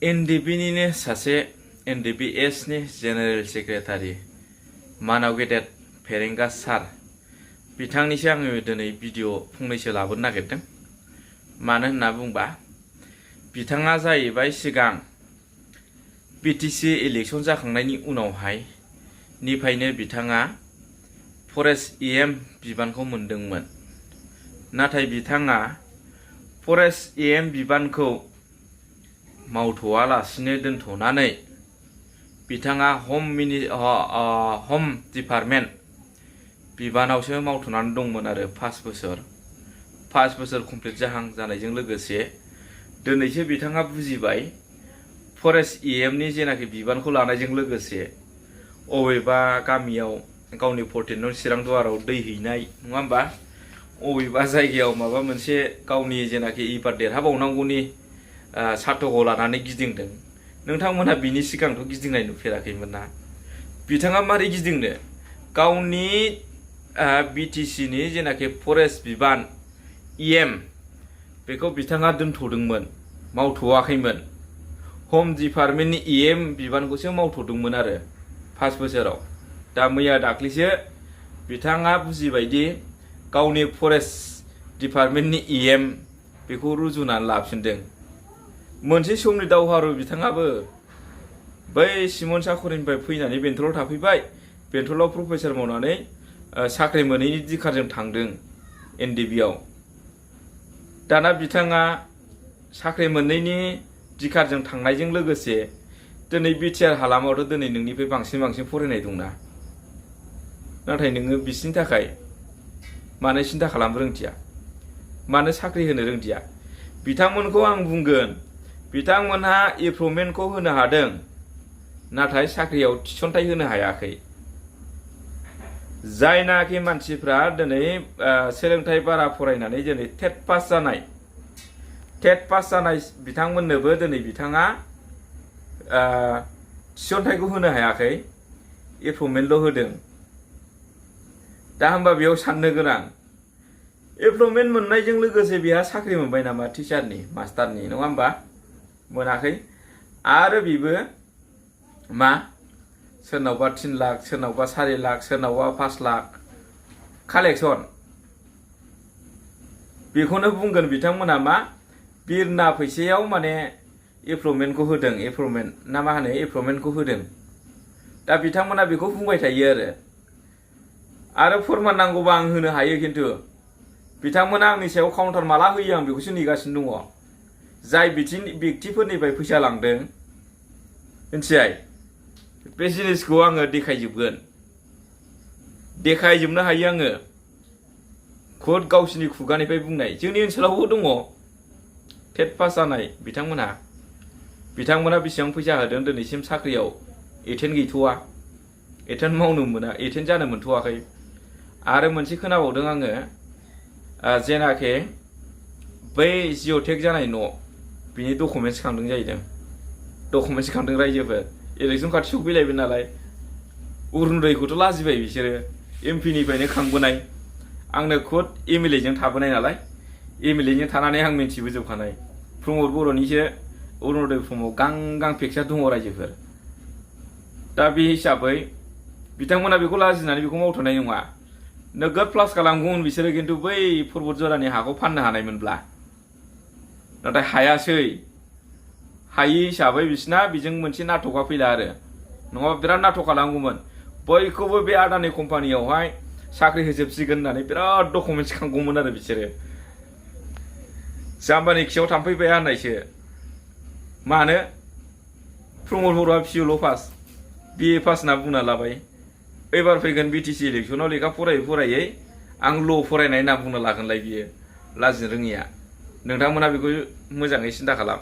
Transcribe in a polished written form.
एनडिबिनिनो सासे एनडिबिएसनि general secretary मानाव गेदेर फेरेंगा सार बिथांनिसो आङो दिनै भिडिअ फंनैसो लाबोनो नागिरदों। मानो होनना बुंबा बिथाङा जाहैबाय सिगां बिटिसि इलेक्शन जाखांनायनि उनावहाय निफ्रायनो बिथाङा फरेस्ट इएम बिबानखौ मोनदोंमोन। नाथाय बिथाङा फरेस्ट इएम बिबानखौ मावथ'आलासिनो दोनथ'नानै बिथाङा हम डिपार्टमेन्ट बिबानावसो मावथ'नानै दंमोन आरो 5 बोसोर कमप्लिट जानायजों लोगोसे दिनैसो बिथाङा बुजिबाय फरेस्ट इएमनि जेनाखि बिबानखौ लानायजों लोगोसे अबेबा गामियाव गावनि 14 नं चिरां दुवाराव दै हैनाय नङा होमबा, अबेबा जायगायाव माबा मोनसे गावनि जेनाखि इबार देरहाबावनांगौनि सार्थखौ लानानै गिदिंदों। नोंथांमोनहा बिनि सिगांथ' गिदिंनाय नुफेराखैमोन ना। बिथाङा मारै गिदिंनो, गावनि बिटिसिनि जेनाखि फरेस्ट बिबान इएम बेखौ बिथाङा दोनथ'दोंमोन, मावथ'वाखैमोन। हम डिपार्टमेन्टनि इएम बिबानखौसो मावथ'दोंमोन आरो 5 बोसोराव। दा मैया दाख्लैसो बिथाङा बुजिबायदि गावनि फरेस्ट डिपार्टमेन्टनि इएम बेखौ रुजुनानै लाफिनदों। मोनसे समनि दावहारु बिथाङाबो बै सिमोनसा करिनिफ्राय फैनानै बेंटलाव थाफैबाय। बेंटलाव प्रफेसार मावनानै साख्रि मोनैनि दिखारजों थांदों एनडिबिआव। दाना बिथाङा साख्रि मोनैनि दिखारजों थांनायजों लोगोसे दिनै बिटिआर हालामावथ' दिनै नोंनिफ्राय बांसिन फरायनाय दंना। नाथाय नोङो बिसिनि थाखाय मानो सिन्था खालामनो रोंदिया, मानो साख्रि होनो रोंदिया? बिथांमोनखौ आं बुंगोन, बिथांमोनहा एपइन्टमेन्टखौ होनो हादों, नाथाय साख्रियाव थिसनथाइ होनो हायाखै। जायनाखि मानसिफ्रा दिनै सोलोंथाइ बारा फरायनानै दिनै टेट पास जानाय बिथांमोननोबो दिनै बिथाङा थिसनथाइखौ होनो हायाखै, एपइन्टमेन्टल' होदों। दा होमबा बेयाव साननो गोनां, एपइन्टमेन्ट मोननायजों लोगोसे बेहा साख्रि मोनबाय नामा टिचारनि, मास्टारनि, नङा होमबा? मोनाखै। आरो बेबो मा, सोरनावबा 3 लाख, सोरनावबा 4 लाख, सोरनावबा 5 लाख कालेक्सन। बेखौनो बुंगोन बिथांमोना मा, बिरना फैसायाव माने एपइन्टमेन्टखौ होदों, एपइन्टमेन्टखौ होदों। दा बिथांमोना बेखौ बुंबाय थायो आरो फोरमान नांगौबा आं होनो हायो। खिन्थु बिथांमोना आंनि सायाव काउन्टार माला होयो आं बेखौसो नेगासिनो दङ। जाय व्यक्तिफोरनिफ्राय फैसा लांदों, मिथिबाय, बे जिनिसखौ आङो देखायजोबनो हायो आङो। खुद गावसिनि खुगानिफ्राय बुंनाय। जोंनि ओनसोलावबो दङ टेट पास जानाय बिथांमोना बेसेबां फैसा होदों, दिनैसिम साख्रियाव एटेन्ड गैथ'वा, एटेन्ड मावनो मोना, एटेन्ड जानो मोनथ'वाखै। आरो मोनसे खोनाबावदों आङो, जेनाखि बै जिअ'टेक जानाय न' बिनि डकुमेन्टस खांदों जाहैदों, डकुमेन्टस खांदों रायजोफोर। इलेक्सन खाथि सफैलायबाय नालाय अरुनदयखौथ' लाजिबाय बिसोरो, एमपिनिफ्रायनो खांबोनाय। आंनो खुद एमएलएजों थाबोनाय नालाय, एमएलएजों थानानै आं मिन्थिबोजोबखानाय। प्रमद बर'निसो अरुनदय फर्मआव गां पिकचार दङ रायजोफोर। दा बे हिसाबै बिथांमोना बेखौ लाजिनानै बेखौ मावथ'नाय नङा। नोगोद प्लास खालामगौमोन बिसोरो, खिन्थु बै पर्बत जरानि हाखौ फाननो हानायमोनब्ला। नाथाय हायासै। हायि हिसाबै बिसिना बेजों मोनसे नाटकआ फैला आरो, नङाबा बिराद नाटक खालामगौमोन। बयखौबो बे आदानि कम्पानियावहाय साख्रि होजोबसिगोन होननानै बिराद डकुमेन्टस खांगौमोन आरो बिसोरो। जाम्बानि खियाव थाम्फै बाया होननायसो। मानो प्रमद बर'आ पिइउल' पास, बिए पास होनना बुंना लाबाय। एबार फैगोन बिटिसि इलेक्सनाव लेखा फरायै आं ल' फरायनाय होनना बुंना लागोनलाय बियो, लाजिनो रोङिया। नोंथांमोना बेखौ मोजाङै सिन्था खालाम।